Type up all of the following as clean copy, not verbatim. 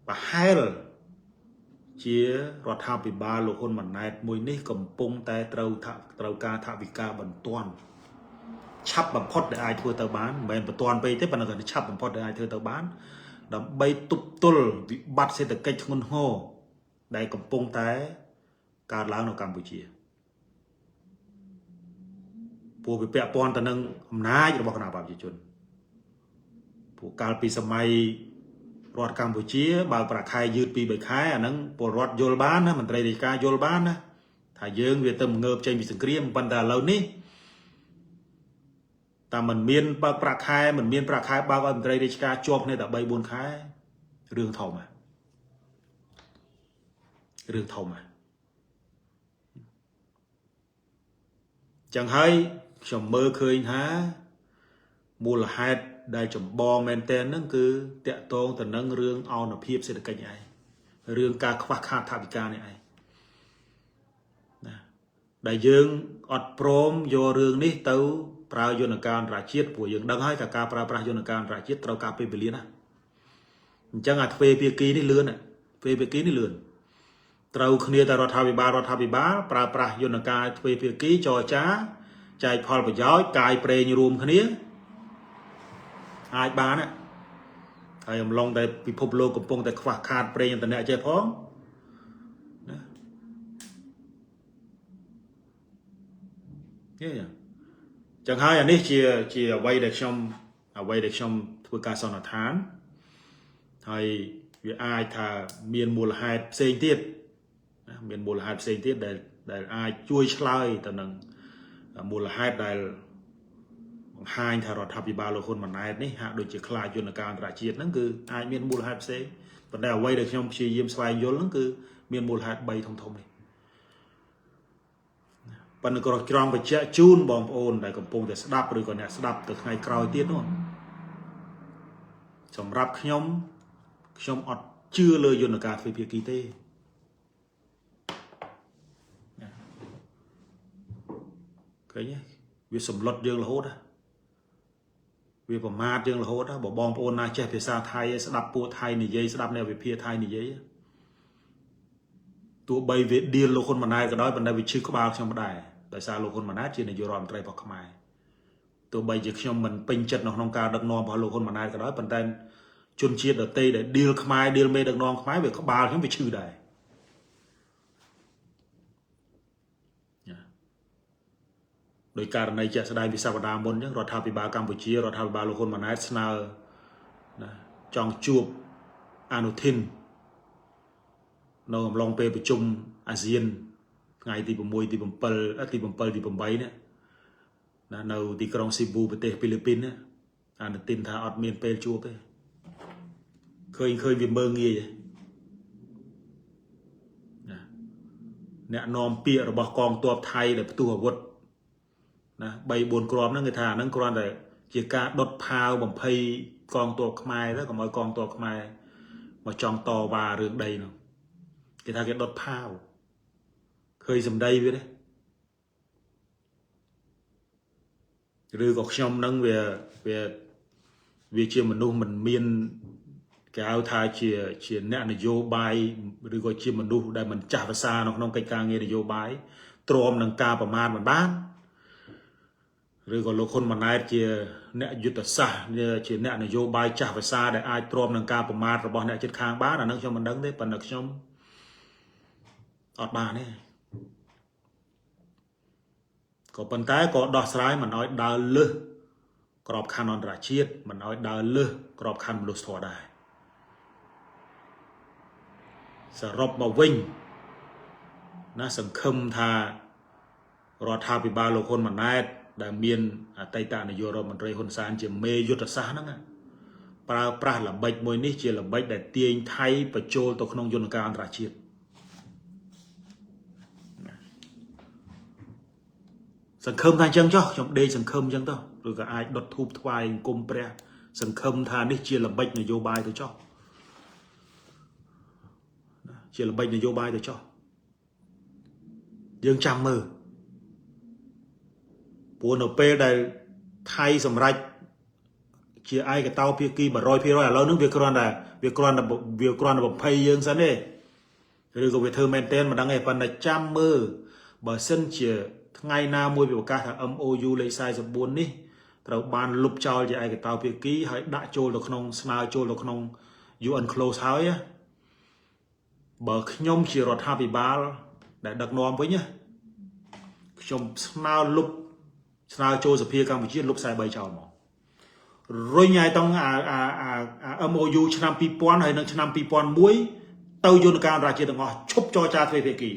và hai chia rồi thao bị ba lục hôn mặt này mùi ní cầm pung tay trâu ca thạo bị ca bẩn toàn chắp bằng phốt để ai thua tàu bán mình bẩn toàn bây thế bạn là chắp bằng phốt để ai thua tàu bán đâm bay tụt tul bị bắt sẽ được cách ngôn hô đây cầm pung tay ca láng ở Campuchiaผู้ไปเปะปอนตะนึงอำนาจระบบคณะประชาชนผู้การปีสมัยรัฐกัมพูชีบางประคายยืดปีใบคายอันนั้นปรัฐโยลบ้านนะมันตรีดิกาโยลบ้านนะถ้าเยิงเวทมเงือบใจมีสังเกตมันแต่เหล่านี้แต่มันเมียนบางประคายมันเมียนประคายบางมันตรีดิกาจบในแต่ใบบุญคายเรื่องเท่ามาเรื่องเท่ามาจังให้ชมมือเคยฮะมูลเหตุได้จมบอแมนเตนนั่นคือเตะตรงแต่นั่งเรื่องเอาหน้าพีบเศรษฐกิจไงเรื่องการควักขาดทาบิการไงนะได้ยิงอดโปรมโยเรื่องนี้เต้าปราโยนการราชีตผู้ยังดังให้กับการปราโยนการราชีตเราการไปเปลี่ยนนะจังอาจเฟย์เปียกีนี่เลื่อนอ่ะเฟย์เปียกีนี่เลื่อนเราเคลียร์แต่รัฐบิบาปราโยนการเฟย์เปียกีจอจ้าใจพอประย้อยกายเปรย์รวมคนนี้ไอ้บ้านน่ะไอ้ลงแต่พิภพโลกกับปงแต่ขวาขาดเปรย์แต่เนี่ยใจพร้อมนะเนี่ยจังหวะอย่างนี้เชียไว้เด็กชมไว้เด็กชมทุกการสอนฐานให้วิไอถ้าเมียนมูลหายเสียงเทียบเมียนมูลหายเสียงเทียบได้ไอช่วยช่วยแต่หนึ่งมูลหายได้หายถ้าเราทำปีบาลคนมันนายนี่หากโดยจะคลายยนการราชีตนั่นคือไอเมียนมูลหายเสียแต่ได้ไว้เด็กชมชียิมสไลยนนั่นคือเมียนมูลหายใบทองนี่ปัญญากรกรองไปเจ้าจูนบอมโอนได้กับปงแต่สดับหรือก่อนเนี่ยสดับแต่ไงกรอยเตี้ยนู่นสำหรับขยมอดเชื่อเลยยนการไฟเพียกีเต้cái nhé vì sầm lót dương là hốt á vì bỏ ma dương là hốt á bỏ bom ôn na che phía xa thay sẽ đập bộ thay này dây sẽ đập neo về phía thay này dây tụi bay về điên lô con mà này cái đó bên đây vì chưa có bao trong đài tại sao lô con mà nát trên này vô ròm trai bọc mày tụi bay giật trong mình pin chật nó không cao đằng non bỏ lô con mà này cái đó bên đây chôn chia ở tây để điên khmai điên mê đằng non khmai về có bao chúng bị trừ đàiโดยการในจะแสดงวิสาดามนยังรัฐบาลกัมพูชีรัฐบาลโลกมันนัดสนาจองจูบอนุทินเราลองไปประชุมอาเซียนไงที่ผมมวยที่ผมเปิลที่ผมใบเนี่ยเราที่กรุงซิบูประเทศฟิลิปปินส์เนี่ยอนุทินท่าอดเมียนเปลจูบไปเคยวิมเบอร์งี้เนี่ยนอมเปียระบบกองตัวไทยเลยประตูหัววัดนะใบบนกรอบนั่นคือท่านั่งกรอนแต่เกี่ยวกับดดพาวบ่มเพยกองตัวขมายแล้วก็มากองตัวขมายมาจองต่อวาเรื่องใดเนาะเกี่ยวกับดดพาวเคยสำได้ไว้เลยหรือก็ชมนั่งเวีเชื่อมนุษย์มันเมียนแกเอาทายเชียร์เนี่ยนโยบายหรือก็เชื่อมนุษย์ได้มันจ่าภาษาน้องกิจการเงินนโยบายตรอมนังกาประมาณมันบ้านหรือก็โลกคนมันนายเชียเนี่ยยุทธศาสตร์เนี่ยเชียเนี่ยนโยบายจ่าภาษาได้อายตรอมนังกาประมาณระบอบเนี่ยจิตค้างบ้านนั่งชมมันดังได้ปันนักชมอดบ้านเนี่ยก็ปัญหาก็ดอกสลายมันน้อยดาวเลือกรอบคันนอนราชีตมันน้อยดาวเลือกรอบคันมนุษย์ถั่วได้สรบมาวิ่งนะสังคมทารอทาปิบาโลคนมันนายได้เมียนไตตานโยรมันเรคนสารเจเมยุทธศาสตร์นั่นไงปลาหลับใบมวยนี่เจหลับใบได้เตียงไทยประโจตกนองยนต์การราชีตสังคมทางจังจ่อจงเดย์สังคมจังต่อหรือก็ไอ้ดดทูบทวายกุมเปรียสังคมทางนี่เจหลับใบนโยบายตัวจ่อเจหลับใบนโยบายตัวจ่อยังจำมือปูนเปได้ไทยสำหรับ ជាឯកតោភាគី 100% ឥឡូវហ្នឹងវាគ្រាន់តែ20យើងសិនទេឬក៏វាធ្វើមែនទែនមិនដឹងទេប៉ុន្តែចាំមើលបើសិនជាថ្ងៃណាមួយវាប្រកាសថា MOU លេខ44នេះត្រូវបានលុបចោលជាឯកតោភាគីហើយដាក់ចូលទៅក្នុងស្នើចូលទៅក្នុង UN close ហើយបើខ្ញុំជារដ្ឋាភិបាលដែលដឹកនាំវិញខ្ញុំស្នើចូលសភាកម្ពុជាលុប43ចោលមករុញឲ្យតង់MOU ឆ្នាំ 2000 ហើយនៅឆ្នាំ 2001 ទៅយន្តការអន្តរជាតិទាំងអស់ឈប់ចរចាទ្វេភាគី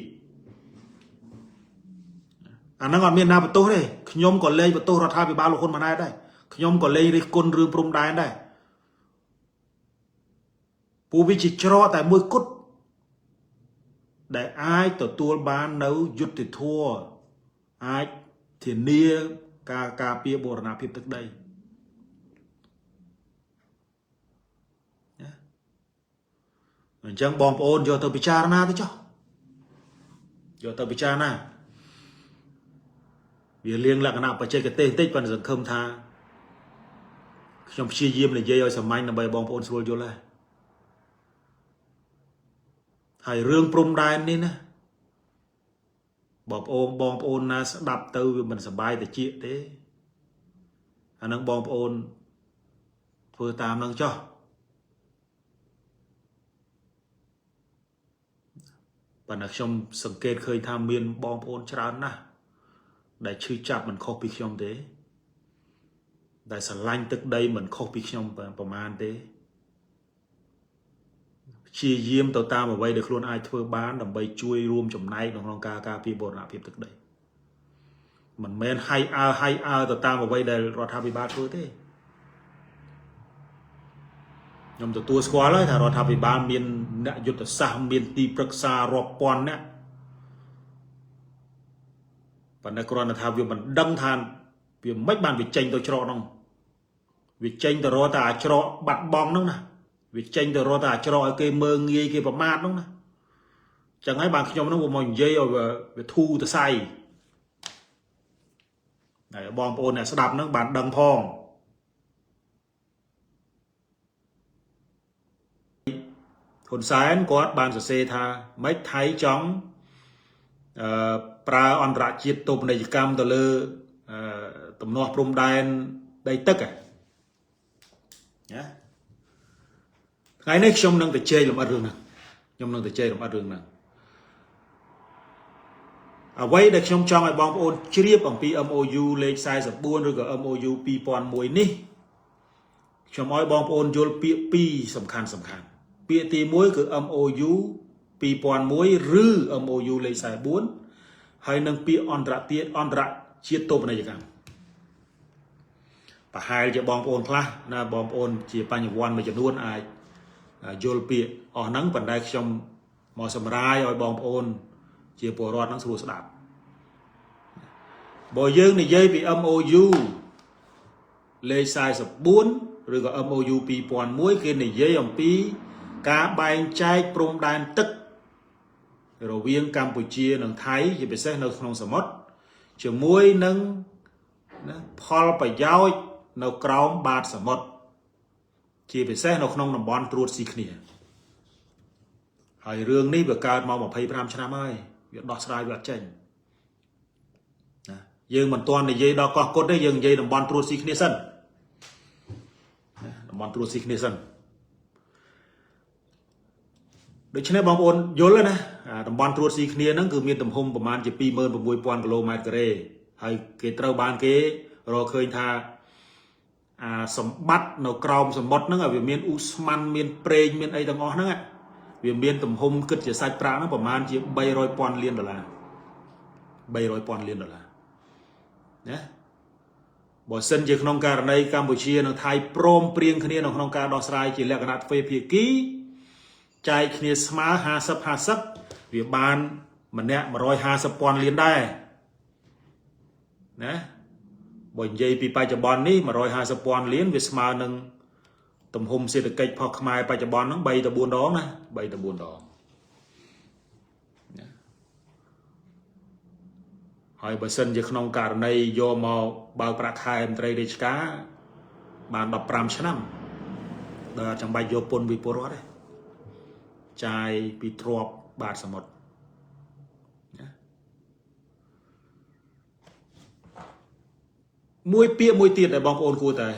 អាហ្នឹងអត់មានណាបន្ទោសទេខ្ញុំក៏លែងបន្ទោសរដ្ឋាភិបាលលោកហ៊ុនម៉ាណែតដែរខ្ញុំក៏លែងរិះគន់រឿងព្រំដែនដែរពូវាជាច្រកតែមួយគត់ដែលអាចទទួលបាននៅយុត្តិធម៌អាចធានាការការពារបូរណភាពទឹកដីអញ្ចឹងបងប្អូនយកទៅពិចារណាទៅចុះយកទៅពិចារណាវាលៀងលក្ខណៈបច្ចេកទេសបន្តិចប៉ុន្តែសង្ឃឹមថាខ្ញុំព្យាយាមនិយាយឲ្យសាមញ្ញដើម្បីបងប្អូនស្រួលយល់ដែរហើយរឿងព្រំដែននេះណាបងប្អូនណាស្ដាប់ទៅវាមិនសប្បាយតិចទេអានឹងបងប្អូនធ្វើតាមនឹងចុះប៉ុន្តែខ្ញុំសង្កេតឃើញថាមានបងប្អូនច្រើនណាស់ដែលឈឺចាប់មិនខុសពីខ្ញុំទេដែលស្រឡាញ់ទឹកដីមិនខុសពីខ្ញុំប្រមាណទេព្យាយាមទៅតាមអ្វីដែលខ្លួនអាចធ្វើបានដើម្បីជួយរួមចំណែកក្នុងការការពារបូរណភាពទឹកដីមិនមែនហៃអើទៅតាមអ្វីដែលរដ្ឋាភិបាលធ្វើទេខ្ញុំទទួលស្គាល់ហើយថារដ្ឋាភិបាលមានអ្នកយុទ្ធសាស្ត្រមានទីប្រឹក្សារាប់ពាន់អ្នកប៉ុន្តែគ្រាន់តែថាវាមិនដឹងថាវាមិនបានវាចេញទៅច្រកហ្នឹងវាចេញទៅរកតែអាច្រកបាត់បង់ហ្នឹងណាវាចេញទៅរកតែអាច្រកឲ្យគេមើងងាយគេប្រមាថហ្នឹងណាចឹងហើយបានខ្ញុំហ្នឹងមកនិយាយឲ្យវាធូរទៅសៃហើយបងប្អូនអ្នកស្ដាប់ហ្នឹងបានដឹងផងហ៊ុនសែនគាត់បានសរសេរថាម៉េចថៃចង់ប្រើអន្តរជាតិទោបនីយកម្មទៅលើទំនាស់ព្រំដែនដីទឹកណាថ្ងៃនេះខ្ញុំនឹងទៅជែកលម្អិតរឿងហ្នឹងអ្វីដែលខ្ញុំចង់ឲ្យបងប្អូនជ្រាបអំពី MOU លេខ44ឬក៏ MOU 2001នេះខ្ញុំឲ្យបងប្អូនយល់ពាក្យពីរសំខាន់ពាក្យទី1គឺ MOU 2001ឬ MOU លេខ44ហើយនឹងពាក្យអន្តរជាតិទោបនីយកម្មប្រហែលជាបងប្អូនខ្លះណាបងប្អូនជាបញ្ញវន្តមួយចំនួនអាចយល់ពាក្យអស់ហ្នឹងប៉ុន្តែខ្ញុំមកសម្រាយឲ្យបងប្អូនជាពលរដ្ឋហ្នឹងស្រួលស្ដាប់បើយើងនិយាយពី MOU លេខ44ឬក៏ MOU 2001គេនិយាយអំពីការបែងចែកព្រំដែនទឹករវាងកម្ពុជានិងថៃជាពិសេសនៅក្នុងសមុទ្រជាមួយនឹងផលប្រយោជន៍នៅក្រោមបាតសមុទ្រជាពិសេសនៅក្នុងតំបន់ត្រួតស៊ីគ្នាហើយរឿងនេះវាកើតមក25ឆ្នាំហើយវាដោះស្រាយវាអត់ចេញណាយើងមិនទាន់និយាយដល់កោះកុដទេយើងនិយាយតំបន់ត្រួតស៊ីគ្នាសិនតំបន់ត្រួតស៊ីគ្នាសិនដូច្នេះបងប្អូនយល់ណាតំបន់ត្រួតស៊ីគ្នាហ្នឹងគឺមានទំហំប្រមាណជា 26,000 គីឡូម៉ែត្រការ៉េហើយគេត្រូវបានគេរកឃើញថាសម្បត្តិនៅក្រោមសមុទ្រហ្នឹងវាមានឧស្ម័នមានប្រេងមានអីទាំងអស់ហ្នឹងវាមានទំហំគិតជាសាច់ប្រាក់ហ្នឹងប្រមាណជា$300,000 លានណាបើសិនជាក្នុងករណីកម្ពុជានិងថៃព្រមព្រៀងគ្នានៅក្នុងការដោះស្រាយជាលក្ខណៈទ្វេភាគីចែកគ្នាស្មើ50វាបានម្នាក់$150,000 លានដែរណាបើនិយាយពីបច្ចុប្បន្ននេះ$150,000 លានវាស្មើនឹងទំហំសេដ្ឋកិច្ចផុសខ្មែរបច្ចុប្បន្នហ្នឹង3 ទៅ 4 ដងណា3 ទៅ 4 ដងហើយបើសិនជាក្នុងករណីយកមកបើកប្រាក់ខែមន្ត្រីរាជការ បាន15ឆ្នាំដល់ចាំបាច់យកពន្ធពីពលរដ្ឋទេចាយពីទ្របបាតសមុទ្រមួយពាក្យមួយទៀតដែលបងប្អូនគួរតែ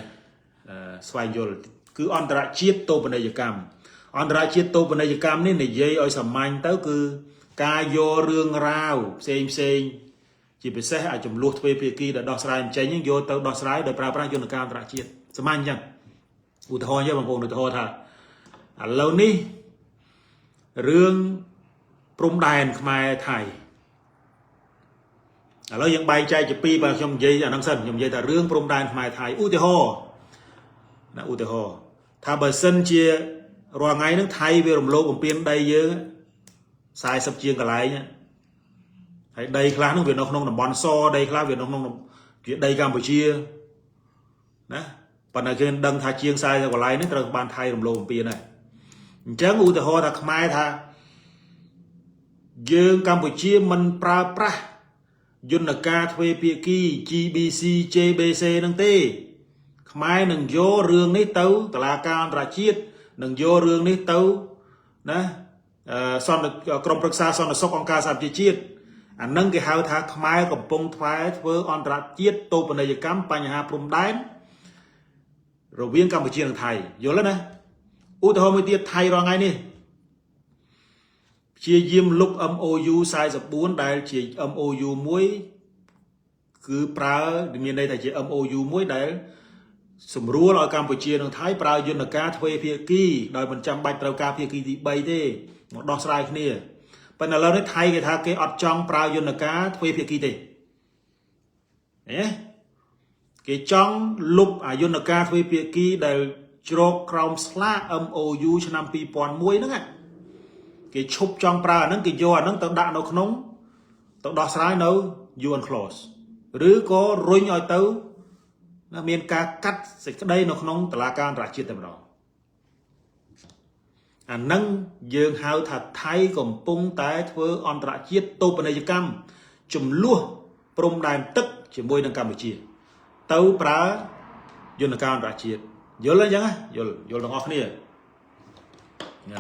ស្វែងយល់គឺអន្តរជាតិតូបនីយកម្មអន្តរជាតិតូបនីយកម្មនេះនិយាយឲ្យសាមញ្ញទៅគឺការយករឿងរ៉ាវផ្សេងជាពិសេសអាចចំនួនទ្វេភាគីដែលដោះស្រាយអញ្ចឹងយកទៅដោះស្រាយដោយប្រើប្រាស់យន្តការអន្តរជាតិសាមញ្ញអញ្ចឹងឧទាហរណ៍យើងបងប្អូនឧទាហរណ៍ថាឥឡូវនេះរឿងព្រំដែនខ្មែរថៃឥឡូវយើងបែងចែកជាពីរបើខ្ញុំនិយាយអាហ្នឹងសិនខ្ញុំនិយាយថារឿងព្រំដែនខ្មែរថៃឧទាហរណ៍ថាបើសិនជារាល់ថ្ងៃហ្នឹងថៃវារំលោភបំពានដីយើង40ជាងកន្លែងហើយដីខ្លះហ្នឹងវានៅក្នុងតំបន់សដីខ្លះវានៅក្នុងជាដីកម្ពុជាណាប៉ុន្តែគេដឹងថាជាង40កន្លែងនេះត្រូវបានថៃរំលោភបំពានហើយអញ្ចឹងឧទាហរណ៍ថាខ្មែរថាយើងកម្ពុជាមិនប្រើប្រាស់យន្តការទ្វេភាគី GBC JBC ហ្នឹងទេខ្មែរនឹងយករឿងនេះទៅតុលាការអន្តរជាតិនឹងយករឿងនេះទៅណាក្រុមប្រឹក្សាសន្តិសុខអង្គការសហប្រជាជាតិអានឹងគេហៅថាខ្មែរកំពុងធ្វើអន្តរជាតិតូបនីយកម្មបញ្ហាព្រំដែនរវាងកម្ពុជានិងថៃយល់ទេណាឧទាហរណ៍មួយទៀតថៃរាល់ថ្ងៃនេះព្យាយាមលុប MOU 44ដែលជា MOU មួយគឺប្រើមានន័យថាជា MOU មួយដែលសម្រួលឲ្យកម្ពុជានិងថៃប្រើយន្តការទ្វេភាគីដោយមិនចាំបាច់ត្រូវការភាគីទី3ទេមកដោះស្រាយគ្នាប៉ុន្តែឥឡូវនេះថៃគេថាគេអត់ចង់ប្រើយន្តការទ្វេភាគីទេគេចង់លុបយន្តការទ្វេភាគីដែលជ្រកក្រោមស្លាក MOU ឆ្នាំ2001ហ្នឹងគេឈប់ចង់ប្រើអាហ្នឹងគេយកអាហ្នឹងទៅដាក់នៅក្នុងទៅដោះស្រាយនៅ UN clause ឬក៏រុញឲ្យទៅមានការកាត់សេចក្តីនៅក្នុងតុលាការអន្តរជាតិតែម្ដងអាហ្នឹងយើងហៅថាថៃកំពុងតែធ្វើអន្តរជាតិតូបនីយកម្មចំនួនព្រំដែនទឹកជាមួយនឹងកម្ពុជាទៅប្រើយន្តការអន្តរជាតិយល់អញ្ចឹងយល់ទាំងអស់គ្នាអា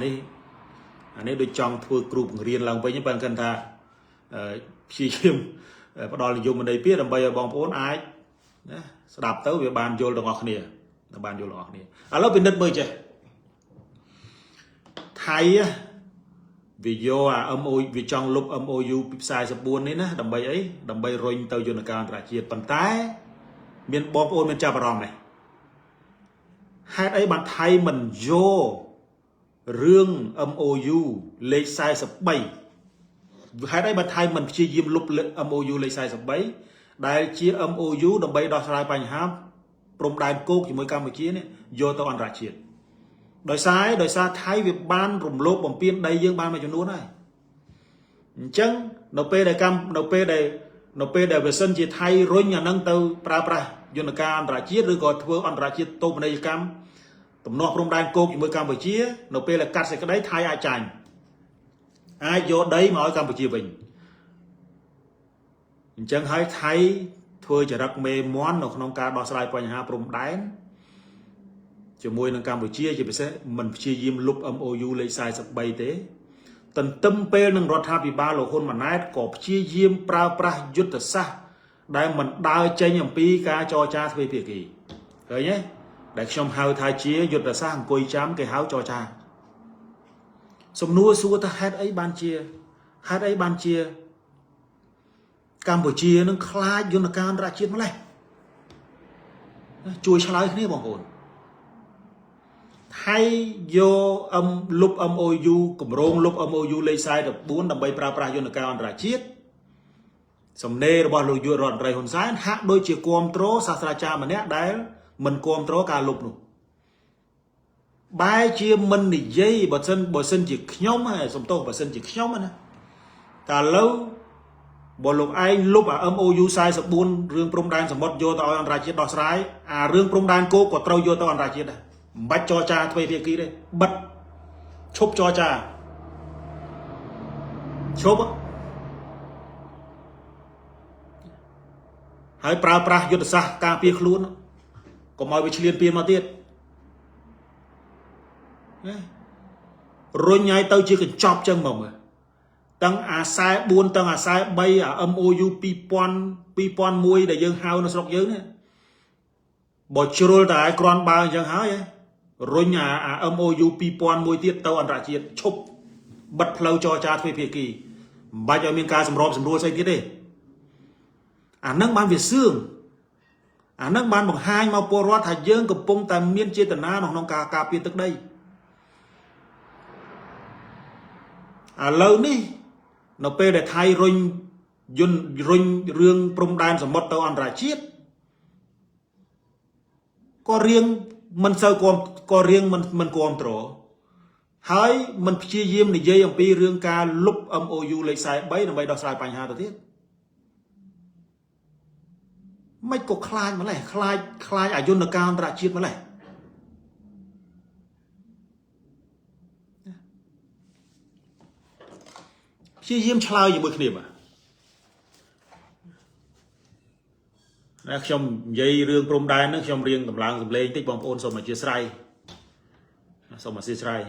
នេះដូចចង់ធ្វើគ្រូបង្រៀនឡើងវិញបើគាត់ថាព្យាយាមផ្ដល់និយមន័យពីដើម្បីឲ្យបងប្អូនអាចណាស្ដាប់ទៅវាបានយល់ទាំងអស់គ្នាឥឡូវពិនិត្យមើលចេះថៃវាយកអា MOU វាចង់លុប MOU ពី44នេះណាដើម្បីអីដើម្បីរុញទៅយន្តការអន្តរជាតិប៉ុន្តែមានបងប្អូនមានចាប់អារម្មណ៍ទេហេតុអីបានថៃមិនយករឿង MOU លេខ43ហេតុអីបានថៃមិនព្យាយាមលុប MOU លេខ43ដែលជា MOU ដើម្បីដោះស្រាយបញ្ហាព្រំដែនគោកជាមួយកម្ពុជានេះយកទៅអន្តរជាតិដោយសារថៃវាបានរំលោភបំពានដីយើងបានមួយចំនួនហើយអញ្ចឹងនៅពេលដែលវាសិនជាថៃរុញអានឹងទៅប្រើប្រាស់យន្តការអន្តរជាតិឬក៏ធ្វើអន្តរជាតិតូបនីយកម្មទំនាស់ព្រំដែនគោកជាមួយកម្ពុជានៅពេលដែលកាត់សេចក្តីថៃអាចចាញ់អាចយកដីមកឲ្យកម្ពុជាវិញអញ្ចឹងហើយថៃធ្វើចរិតមេមន់នៅក្នុងការដោះស្រាយបញ្ហាព្រំដែនជាមួយនឹងកម្ពុជាជាពិសេសមិនព្យាយាមលុប MOU លេខ43ទេទន្ទឹមពេលនឹងរដ្ឋាភិបាលលោកហ៊ុនម៉ាណែតក៏ព្យាយាមប្រើប្រាស់យុទ្ធសាស្ត្រដែលមិនដើរចេញអំពីការចរចាទ្វេភាគីឃើញទេដែលខ្ញុំហៅថាជាយុទ្ធសាស្ត្រអង្គុយចាំគេហៅចរចាសំណួរសួរថាហេតុអីបានជាកម្ពុជានឹងខ្លាចយន្តការអន្តរជាតិម្លេះជួយឆ្លើយគ្នាបងប្អូនថៃយកលុប MOU គម្រោងលុប MOU លេខ44ដើម្បីប្រើប្រាស់យន្តការអន្តរជាតិសំណេររបស់លោកយុវរដ្ឋមន្ត្រីហ៊ុនសែនហាក់ដូចជាគាំទ្រសាស្ត្រាចារ្យម្នាក់ដែលមិនគាំទ្រការលុបនោះបែរជាមិននិយាយបើសិនជាខ្ញុំសំទោសបើសិនជាខ្ញុំណាតែឥឡូវបើលោកឯងលុបអា MOU 44រឿងព្រំដែនសមុទ្រយកទៅឲ្យអន្តរជាតិដោះស្រាយអារឿងព្រំដែនគោកក៏ត្រូវយកទៅអន្តរជាតិដែរមិនបាច់ចរចាទ្វេភាគីទេបិទឈប់ចរចាឈប់ហើយប្រើប្រាស់យុទ្ធសាស្ត្រការពារខ្លួន có mọi việc liên piên mà tiết rồi nhai tao chưa cần chọc chân mà tăng à sai buôn tăng à sai bay à MOU pi pon mui để dân hao nó sọc dưới nè bỏ trôi tại con ba dân hao ấy rồi nhà à MOU pi pon mui tiết tao ăn rạ chiết chụp bật lâu cho cha thuê phía kỳ ba cho miền ca sầm rô xây tiết đi à nâng ban việt xương à nâng ban bằng hai mau po rót thạch dương cầm pung tại miền chia tận na nông ca piên tức đây à lâu ní nó pe để thay rung rương prom đan sầm mót tao ăn rạ chiết có riêng mình sao có riêng mình controlហើយមិនព្យាយាមនិយាយអំពីរឿងការលុប MOU លេខ43ដើម្បីដោះស្រាយបញ្ហាទៅទៀតមិនក៏ខ្លាចម្លេះខ្លាចអយន្តការអន្តរជាតិម្លេះព្យាយាមឆ្លើយជាមួយគ្នាបាទណាខ្ញុំនិយាយរឿងព្រំដែនហ្នឹងខ្ញុំរៀងតម្លើងសម្លេងតិចបងប្អូនសូមអធិស្ឋានសូមអធិស្ឋាន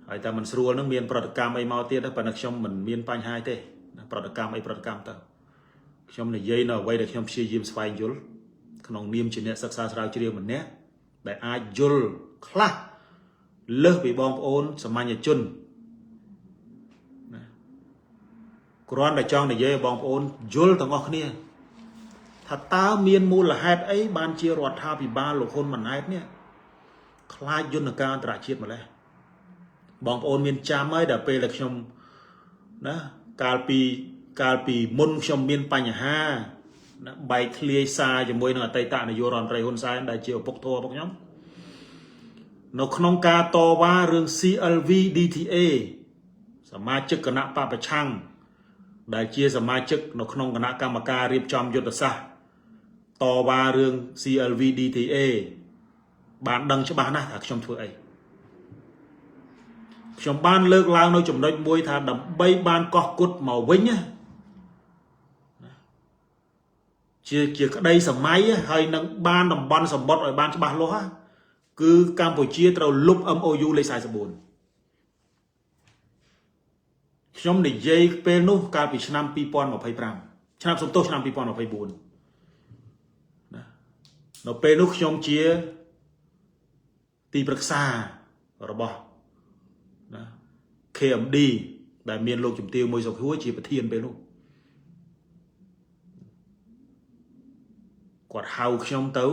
ហើយតែមិនស្រួលនឹងមានប្រតិកម្មអីមកទៀតប៉ុន្តែខ្ញុំមិនមានបញ្ហាទេប្រតិកម្មទៅខ្ញុំនិយាយនៅអ្វីដែលខ្ញុំព្យាយាមស្វែងយល់ក្នុងនាមជាអ្នកសិក្សាស្រាវជ្រាវម្នាក់ដែលអាចយល់ខ្លះលើសពីបងប្អូនសាមញ្ញជនណាគ្រាន់តែចង់និយាយឲ្យបងប្អូនយល់ទាំងអស់គ្នាថាតើមានមូលហេតុអីបានជារដ្ឋាភិបាលលោកហ៊ុនម៉ាណែតនេះខ្លាចយន្តការអន្តរជាតិម្លេះបងប្អូនមានចាំហើយដល់ពេលដែលខ្ញុំណាកាលពីមុនខ្ញុំមានបញ្ហាណាបែកធ្លាយសារជាមួយនឹងអតីតនាយករដ្ឋមន្ត្រីហ៊ុនសែនដែលជាឪពុកធម៌របស់ខ្ញុំនៅក្នុងការតវ៉ារឿង CLV DTA សមាជិកគណៈបពប្រឆាំងដែលជាសមាជិកនៅក្នុងគណៈកម្មការរៀបចំយុទ្ធសាស្ត្រតវ៉ារឿង CLV DTA បានដឹងច្បាស់ណាស់ថាខ្ញុំធ្វើអីខ្ញុំបានលើកឡើងនៅចំណុចមួយថាដើម្បីបានកោះគុតមកវិញណាជាក្តីសម័យហើយនឹងបានតំបន់សម្បត្តិឲ្យបានច្បាស់លាស់គឺកម្ពុជាត្រូវលុប MOU លេខ44ខ្ញុំនិយាយពេលនោះកាលពីឆ្នាំ2025ឆ្នាំ2024ណានៅពេលនោះខ្ញុំជាទីប្រឹក្សារបស់ណា KMD ដែលមានលោកជំទាវមួយសុខហួរជាប្រធានពេលនោះគាត់ហៅខ្ញុំទៅ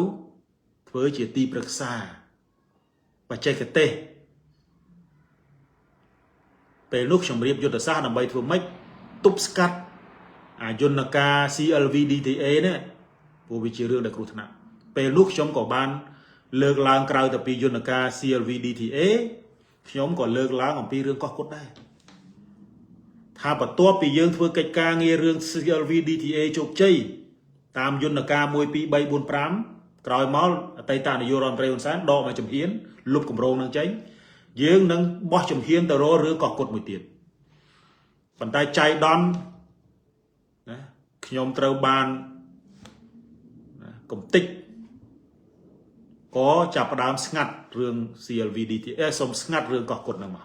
ធ្វើជាទីប្រឹក្សាបច្ចេកទេសពេលនោះខ្ញុំរៀបយុទ្ធសាស្ត្រដើម្បីធ្វើម៉េចទប់ស្កាត់អាយន្តការ CLV DTA នេះព្រោះវាជារឿងដែលគ្រោះថ្នាក់ពេលនោះខ្ញុំក៏បានលើកឡើងក្រៅទៅពីយន្តការ CLV DTA ខ្ញុំក៏លើកឡើងអំពីរឿងកោះគុតដែរថាបន្ទាប់ពីយើងធ្វើកិច្ចការងាររឿង CLV DTA ជោគជ័យតាមយន្តការ1 2 3 4 5ក្រោយមកអតីតនាយករដ្ឋមន្ត្រីហ៊ុនសែនដកមកជំហានលុបគម្រោងនឹងចេញយើងនឹងបោះជំហានទៅរករឿងកោះគុតមួយទៀតប៉ុន្តែចៃដន្យណាខ្ញុំត្រូវបានកំតិចក៏ចាប់ផ្ដើមស្ងាត់រឿង CLV DTA សូមស្ងាត់រឿងកោះគុតហ្នឹងមក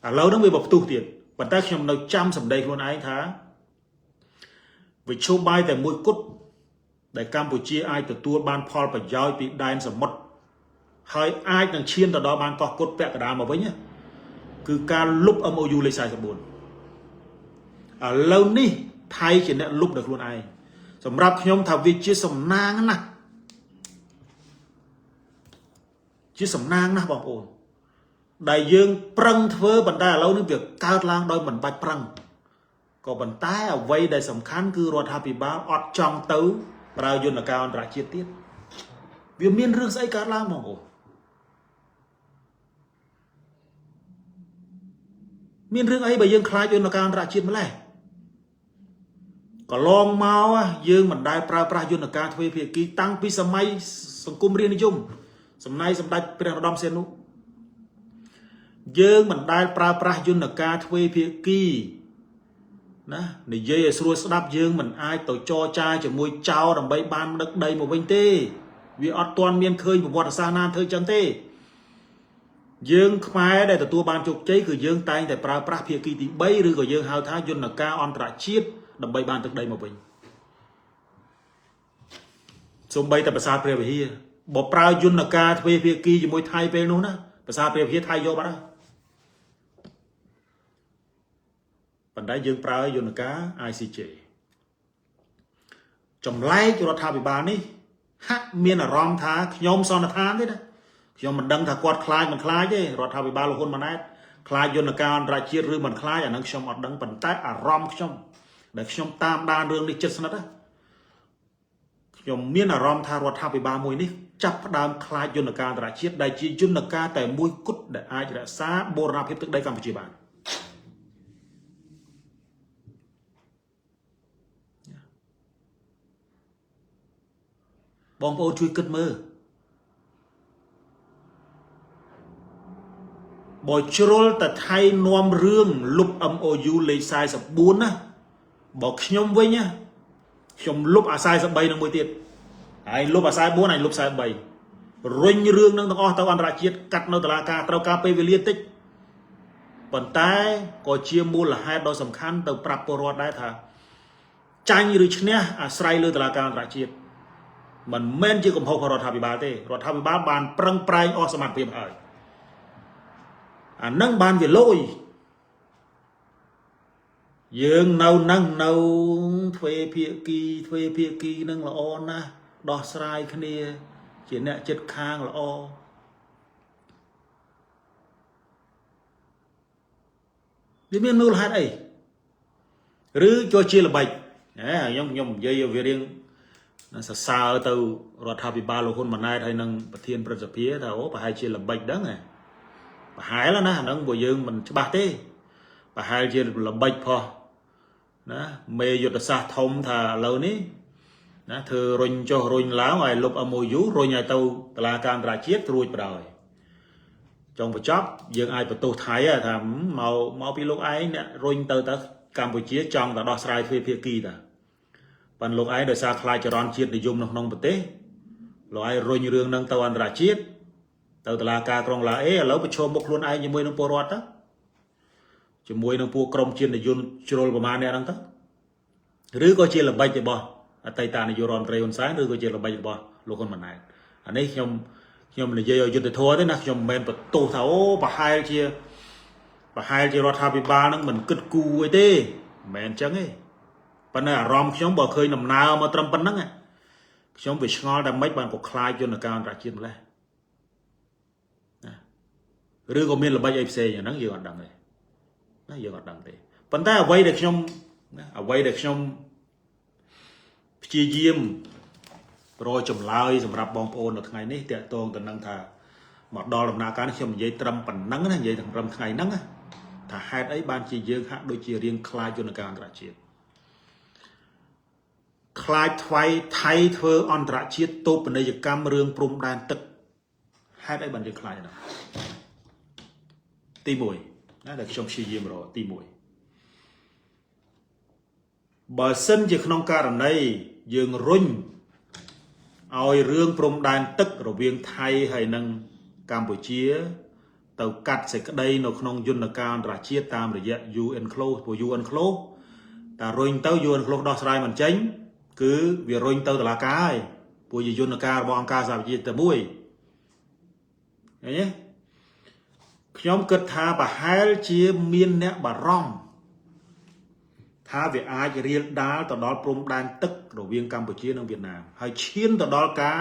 ឥឡូវហ្នឹងវាបផ្ទុះទៀតប៉ុន្តែខ្ញុំនៅចាំសម្ដីខ្លួនឯងថាវិជ្ជាបាយតែមួយគត់ដែលកម្ពុជាអាចទទួលបានផលប្រយោជន៍ពីដែនសមុទ្រហើយអាចនឹងឈានទៅដល់បានកោះគុតពាក់កណ្ដាលមកវិញគឺការលុប MOU លេខ44ឥឡូវនេះថៃជាអ្នកលុបដោយខ្លួនឯងសម្រាប់ខ្ញុំថាវាជាសំណាងណាស់បងប្អូនដែលយើងប្រឹងធ្វើប៉ុន្តែឥឡូវនេះវាកើតឡើងដោយមិនបាច់ប្រឹងក៏ប៉ុន្តែអ្វីដែលសំខាន់គឺរដ្ឋាភិបាលអត់ចង់ទៅប្រើយន្តការអន្តរជាតិទៀតវាមានរឿងស្អីកើតឡើងបងប្អូនមានរឿងអីបើយើងខ្លាចយន្តការអន្តរជាតិម្ល៉េះកន្លងមកយើងមិនដែលប្រើប្រាស់យន្តការទ្វេភាគីតាំងពីសម័យសង្គមរាស្ត្រនិយមសម្ដេចព្រះនរោត្តមសីហនុយើងមិនដែលប្រើប្រាស់យន្តការទ្វេភាគីណានិយាយឲ្យស្រួលស្ដាប់យើងមិនអាចទៅចរចាជាមួយចៅដើម្បីបានដឹកដីមកវិញទេ vì ọt toàn miên khơi của vọt xa nan thơi chẳng thế dương khai đây là tua ban chục cháyคือdương tayแต่ pra pra ភាគីទី3 ឬក៏យើងហៅថាយន្តការអន្តរជាតិដើម្បីបានទឹកដីមកវិញសូម្បីតែប្រាសាទព្រះវិហារបើប្រើយន្តការទ្វេភាគីជាមួយថៃពេលនោះណាប្រាសាទព្រះវិហារថៃយកបាត់ហើយប៉ុន្តែយើងប្រើយន្តការ ICJ ចម្លែករដ្ឋាភិបាលនេះហាក់មានអារម្មណ៍ថាខ្ញុំសន្និដ្ឋានទេណាខ្ញុំមិនដឹងថាគាត់ខ្លាចមិនខ្លាចទេរដ្ឋាភិបាលលោកហ៊ុនម៉ាណែតខ្លាចយន្តការអន្តរជាតិឬមិនខ្លាចអានឹងខ្ញុំអត់ដឹងប៉ុន្តែអារម្មណ៍ខ្ញុំដែលខ្ញុំតាមដានរឿងនេះជិតស្និទ្ធណាខ្ញុំមានអារម្មណ៍ថារដ្ឋាភិបាលមួយនេះចាប់ផ្ដើមខ្លាចយន្តការអន្តរជាតិដែលជាយន្តការតែមួយគត់ដែលអាចរក្សាបូរណភាពទឹកដីកម្ពុជាបានបងប្អូនជួយគិតមើលបើជ្រុលតែថៃនាំរឿងលុប MOU លេខ44ណាបើខ្ញុំវិញណាខ្ញុំលុបអា43នឹងមួយទៀតហើយលុបអា44ហើយលុប43រុញរឿងនឹងទាំងអស់ទៅអន្តរជាតិកាត់នៅតុលាការត្រូវការពេលវេលាតិចប៉ុន្តែក៏ជាមូលហេតុដ៏សំខាន់ទៅប្រាប់ពលរដ្ឋដែរថាចាញ់ឬឈ្នះអាស្រ័យលើតុលាការអន្តរជាតិមិនមែនជាកំហុសរដ្ឋាភិបាលទេរដ្ឋាភិបាលបានប្រឹងប្រែងអស់សមត្ថភាពហើយអានឹងបានវាលយយើងនៅនឹងនៅទ្វេភាគីនឹងល្អណាស់ដោះស្រាយគ្នាជាអ្នកចិត្តខាងល្អវាមានមូលហេតុអីឬចូលជាល្បិចខ្ញុំនិយាយវារៀងសរសើរទៅរដ្ឋាភិបាលលោកហ៊ុនម៉ាណែតហើយនឹងប្រធានព្រឹទ្ធសភាថាអូប្រហែលជាល្បិចដឹងប្រហែលណាហ្នឹងបើយើងមិនច្បាស់ទេប្រហែលជាល្បិចផុសណាមេយុទ្ធសាស្ត្រធំថាឥឡូវនេះណាធ្វើរុញចុះរុញឡើងឲ្យលុប MOU រុញឲ្យទៅតុលាការអន្តរជាតិរួចបណ្ដោយចុងបញ្ចប់យើងអាចបន្ទោសថៃថាមកពីលោកឯងអ្នករុញទៅកម្ពុជាចង់តែដោះស្រាយទ្វេភាគីតាប៉ុន្តែលោកឯងដោយសារខ្លាចចរន្តជាតិនិយមនៅក្នុងប្រទេសលោកឯងរុញរឿងនឹងទៅអន្តរជាតិទៅតុលាការក្រុងឡាអេឥឡូវប្រឈមមុខខ្លួនឯងជាមួយនឹងពលរដ្ឋទៅជាមួយនឹងពួកក្រុមជាតិនិយមជ្រុលប្រមាណអ្នកហ្នឹងទៅឬក៏ជាល្បិចរបស់អតីតនាយករដ្ឋមន្ត្រីហ៊ុនសែនឬក៏ជាល្បិចរបស់លោកហ៊ុនម៉ាណែតអានេះខ្ញុំនិយាយឲ្យយុត្តិធម៌ទេណាខ្ញុំមិនមែនបន្ទោសថាអូប្រហែលជារដ្ឋាភិបាលហ្នឹងមិនគិតគូរអីទេមិនមែនអញ្ចឹងទេប៉ុន្តែអារម្មណ៍ខ្ញុំបើឃើញដំណើរមកត្រឹមប៉ុណ្្នឹងខ្ញុំវាឆ្ងល់តែមិនបានក៏ខ្លាចយន្តការអន្តរជាតិម្លេះឬក៏មានល្បិចអីផ្សេងអាហ្នឹងយើងអត់ដឹងទេណាយើងអត់ដឹងទេប៉ុន្តែអ្វីដែលខ្ញុំព្យាយាមរកចម្លើយសម្រាប់បងប្អូននៅថ្ងៃនេះតាក់ទងទៅនឹងថាមកដល់ដំណាក់កាលនេះខ្ញុំនិយាយត្រឹមប៉ុណ្ណឹងណានិយាយត្រឹមថ្ងៃហ្នឹងថាហេតុអីបានជាយើងហាក់ដូចជារៀងខ្លាចយន្តការអន្តរជាតិខ្លាចថៃធ្វើអន្តរជាតិតូបនីយកម្មរឿងព្រំដែនទឹកហេតុអីបានយើងខ្លាចហ្នឹងទី1ណាដែលខ្ញុំព្យាយាមរកទី1បើសិនជាក្នុងករណីយើងរុញឲ្យរឿងព្រំដែនទឹករវាងថៃហើយនិងកម្ពុជាទៅកាត់សេចក្តីនៅក្នុងយន្តការអន្តរជាតិតាមរយៈ UN Close ព្រោះ UN Close តែរុញទៅ UN Close ដោះស្រាយមិនចេញគឺវារុញទៅតុលាការហើយព្រោះជាយន្តការរបស់អង្គការសហប្រជាជាតិតែមួយឃើញទេខ្ញុំគិតថាប្រហែលជាមានអ្នកបារម្ភថាវាអាចរៀលដាលទៅដល់ព្រំដែនទឹករវាងកម្ពុជានិងវៀតណាមហើយឈានទៅដល់ការ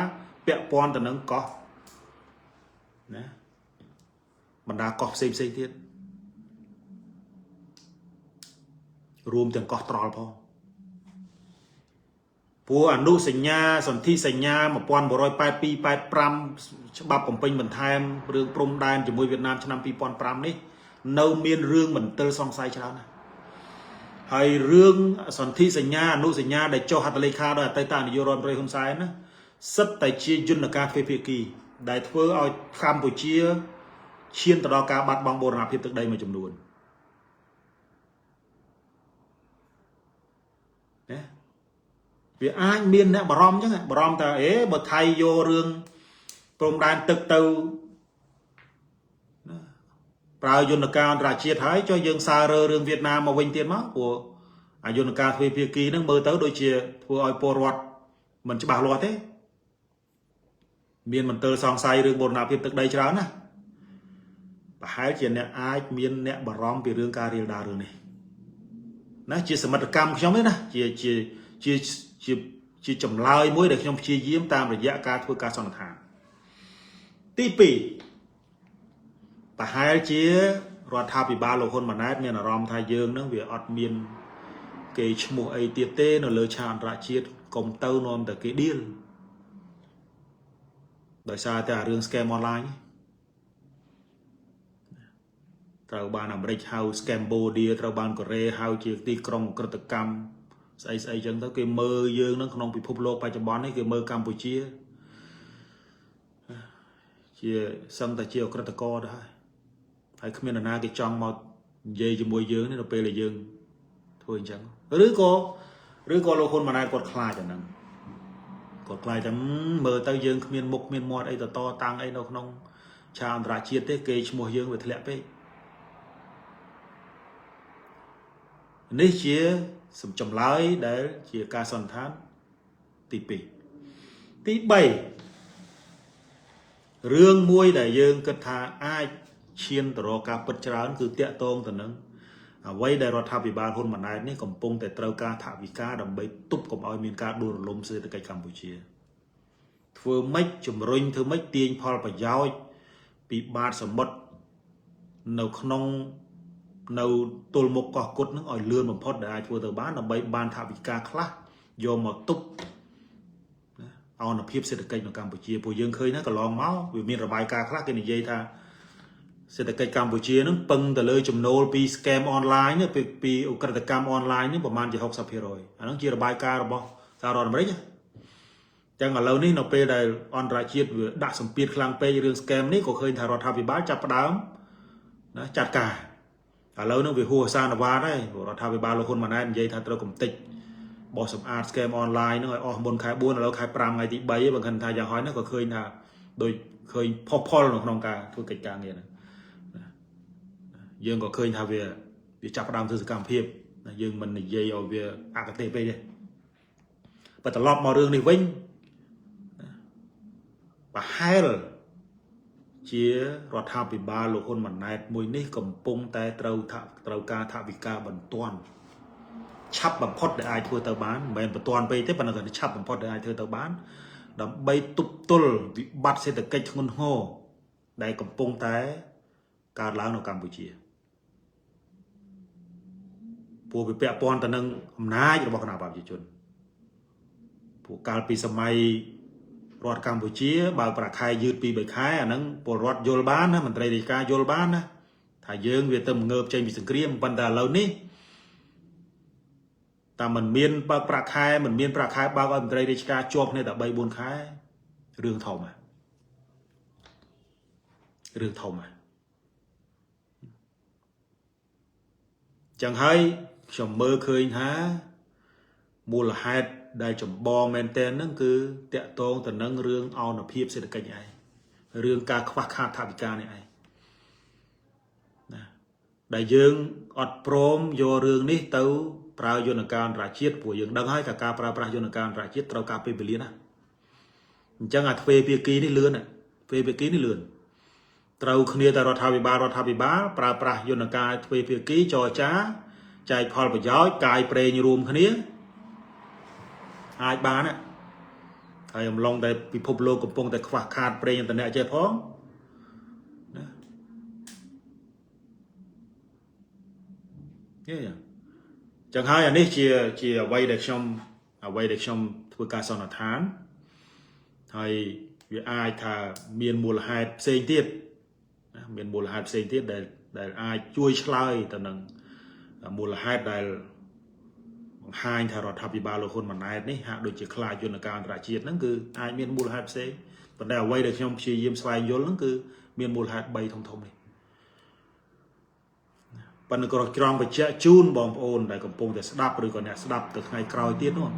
ពាក់ព័ន្ធទៅនឹងកោះណាបណ្ដាកោះផ្សេងទៀតរួមទាំងកោះត្រល់ផងព្រោះអនុសញ្ញាសន្ធិសញ្ញា1982-85ច្បាប់កំពេញបន្ថែមរឿងព្រំដែនជាមួយវៀតណាមឆ្នាំ2005នេះនៅមានរឿងមន្ទិលសង្ស័យច្រើនណាស់ហើយរឿងសន្ធិសញ្ញាអនុសញ្ញាដែលចុះហត្ថលេខាដោយអតីតនាយករដ្ឋមន្ត្រីហ៊ុនសែនណាសិតតែជាយន្តការទ្វេភាគីដែលធ្វើឲ្យកម្ពុជាឈានទៅដល់ការបាត់បង់បូរណភាពទឹកដីមួយចំនួនណា vì ai miên nè bà rom ta ế bà thay vô rương trong đàn tức từ Prao Yunaka ra chia thái cho dân xa rơ rương Việt Nam mà vinh tiền máu của Yunaka thuê phía kỳ nó mơ tới đôi chia thua oi po rọt mình chỉ bảo lo thế miền mình tơ song say rương bồn nào phía tức đây chán nè và hai chuyện nè ai miền nè bà rom vì rương ca riêng đà rương này nó chia sẻ mặt cam trong đấy nè chia chầm lai mối để trong chia diếm tam để dạ ca thua ca son thả tí pì và hai chia rồi thao bị ba lô hôn mà nát miền rom thái dương nó vì ọt miền cái mùa ấy tiệt tê nó lơ tràn ra chia công tâu non từ cái điên đời xa ta rương scam online trâu ban làm break house Cambodia trâu ban Korea house chia ti krong cơ tự cam xây chân tới cái mơ dương nó không bị phụp lô phải cho bón ấy cái mơ Campuchia chia xong ta chiều cơ tự co đó phải không biết là cái trong một dây cho môi dương nó pe là dương thôi chẳng rứa co lô khôn mà này còn khai chẳng năng còn khai chẳng mơ tao dương miền mục miền mọt ấy to tăng ấy nó không chạm ra chia tới cây mùa dương về lẹ pe nếu chia sầm chầm lái để chia ca son thán tí bảy rương muôi đại dương cất thà ai chiên tờ ca bật trán cứ tẹt tông tờ nâng quay đạiរដ្ឋាភិបាលហ៊ុនម៉ាណែតនេះកំពុងតែត្រូវការថវិកាដើម្បីទប់កុំឲ្យមានការដួលរលំសេដ្ឋកិច្ចកម្ពុជាធ្វើម៉េចជំរុញធ្វើម៉េចទាញផលប្រយោជន៍ពីបាតសមុទ្រនៅក្នុងនៅទល់មុខកោះគុតនឹងឲ្យលឿនបំផុតដែលអាចធ្វើទៅបានដើម្បីបានថវិកាខ្លះយកមកទប់អនុភាពសេដ្ឋកិច្ចនៅកម្ពុជាពួកយើងឃើញណាកន្លងមកវាមានរបាយការណ៍ខ្លះគេនិយាយថាសេដ្ឋកិច្ចកម្ពុជានឹងពឹងទៅលើចំណូលពី scam online ពីឧក្រិដ្ឋកម្ម online នេះប្រហែលជា 60% អាហ្នឹងជារបាយការណ៍របស់សហរដ្ឋអាមេរិកចឹងឥឡូវនេះនៅពេលដែលអន្តរជាតិវាដាក់សម្ពាធខ្លាំងពេករឿង scam នេះក៏ឃើញថារដ្ឋាភិបាលចាប់ផ្ដើមណាចាត់ការឥឡូវនឹងវាហួសសានវ៉ាដែររដ្ឋាភិបាលលោកហ៊ុនម៉ាណែតនិយាយថាត្រូវកំទេចបោះសម្អាត scam online ហ្នឹងឲ្យអស់មុនខែ4ឥឡូវខែ5ថ្ងៃទី3បើគិតថាយ៉ាងហោចណាស់ក៏ឃើញថាដូចឃើញផុសផុលនៅក្នុងការធ្វើកិច្ចការងារហ្នឹងយើងក៏ឃើញថាវាចាប់ផ្ដើមធ្វើសកម្មភាពយើងមិននិយាយឲ្យវាអកតេពេកទេបើត្រឡប់មករឿងនេះវិញប្រហែលជារដ្ឋាភិបាលលោកហ៊ុនម៉ាណែតមួយនេះកំពុងតែត្រូវការថវិកាបន្ទាន់ឆាប់បំផុតដែលអាចធ្វើទៅបានមិនមែនបន្ទាន់ពេកទេប៉ុន្តែឆាប់បំផុតដែលអាចធ្វើទៅបានដើម្បីទប់ទល់វិបត្តិសេដ្ឋកិច្ចធ្ងន់ធ្ងរដែលកំពុងតែកើតឡើងនៅកម្ពុជាពួកវាពាក់ព័ន្ធទៅនឹងអំណាចរបស់គណៈបព្វជិជនពួកកាលពីសម័យរដ្ឋកម្ពុជាបើប្រាខែយឺត2 3ខែអាហ្នឹងពលរដ្ឋយល់បានណាមន្ត្រីរាជការយល់បានណាថាយើងវាទៅងើបចេញពីសង្គ្រាមប៉ុន្តែឥឡូវនេះតែมันមានបើប្រាខែมันមានប្រាខែបើកឲ្យមន្ត្រីរាជការជាប់គ្នាតែ 3 4 ខែរឿងធំចឹងហើយខ្ញុំមើលឃើញថាមូលហេតុដែលចម្បងមែនទែនហ្នឹងគឺតាក់ទងទៅនឹងរឿងអនុភាពសេដ្ឋកិច្ចឯងរឿងការខ្វះខាតថវិកានេះឯងណាដែលយើងអត់ព្រមយករឿងនេះទៅប្រើយន្តការអន្តរជាតិព្រោះយើងដឹងហើយថាការប្រើប្រាស់យន្តការអន្តរជាតិត្រូវការពេលវេលាណាអញ្ចឹងអាទ្វេភាគីនេះលឿនត្រូវគ្នាតែរដ្ឋាភិបាលប្រើប្រាស់យន្តការទ្វេភាគីចរចាចែកផលប្រយោជន៍កាយប្រេងរួមគ្នាអាចបានហើយអំឡុងតែពិភពលោកកំពុងតែខ្វះខាតប្រេងឥន្ធនៈចេះផងណាចឹងហើយអានេះជាអ្វីដែលខ្ញុំធ្វើការសន្និដ្ឋានហើយវាអាចថាមានមូលហេតុផ្សេងទៀតដែលអាចជួយឆ្លើយទៅនឹងមូលហេតុដែលបង្ហាញថារដ្ឋាភិបាលលោកហ៊ុនម៉ាណែតនេះហាក់ដូចជាខ្លាចយន្តការអន្តរជាតិហ្នឹងគឺអាចមានមូលហេតុផ្សេងប៉ុន្តែអ្វីដែលខ្ញុំព្យាយាមស្វែងយល់ហ្នឹងគឺមានមូលហេតុ3ធំនេះប៉ុន្តែក៏ក្រំបញ្ជាក់ជូនបងប្អូនដែលកំពុងតែស្ដាប់ឬក៏អ្នកស្ដាប់ទៅថ្ងៃក្រោយទៀតនោះ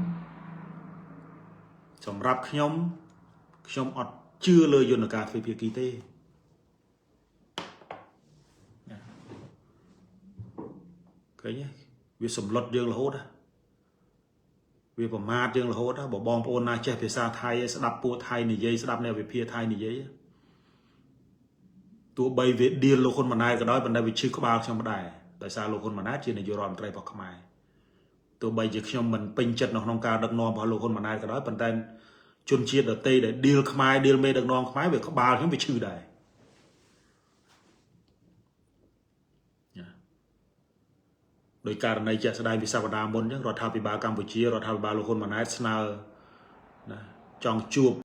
សម្រាប់ខ្ញុំអត់ជឿលើយន្តការទ្វេភាគីទេឃើញទេវាសម្លុតយើងរហូតវាប្រមាថយើងរហូតបើបងប្អូនណាចេះភាសាថៃស្ដាប់ពួកថៃនិយាយស្ដាប់អ្នកវិភាគថៃនិយាយទោះបីវាឌៀលលោកហ៊ុនម៉ាណែតក៏ដោយប៉ុន្តែវាឈឺក្បាលខ្ញុំដែរដោយសារលោកហ៊ុនម៉ាណែតជានាយករដ្ឋមន្ត្រីរបស់ខ្មែរទោះបីជាខ្ញុំមិនពេញចិត្តនៅក្នុងការដឹកនាំរបស់លោកហ៊ុនម៉ាណែតក៏ដោយប៉ុន្តែជនជាតិដទៃដែលឌីលខ្មែរឌីលមេដឹកនាំខ្មែរវាក្បាលខ្ញុំវាឈឺដែរដោយករណីជាក់ស្ដែងពីសប្តាហ៍មុនអញ្ចឹងរដ្ឋាភិបាលកម្ពុជារដ្ឋាភិបាលលោកហ៊ុនម៉ាណែតស្នើណាចង់ជួប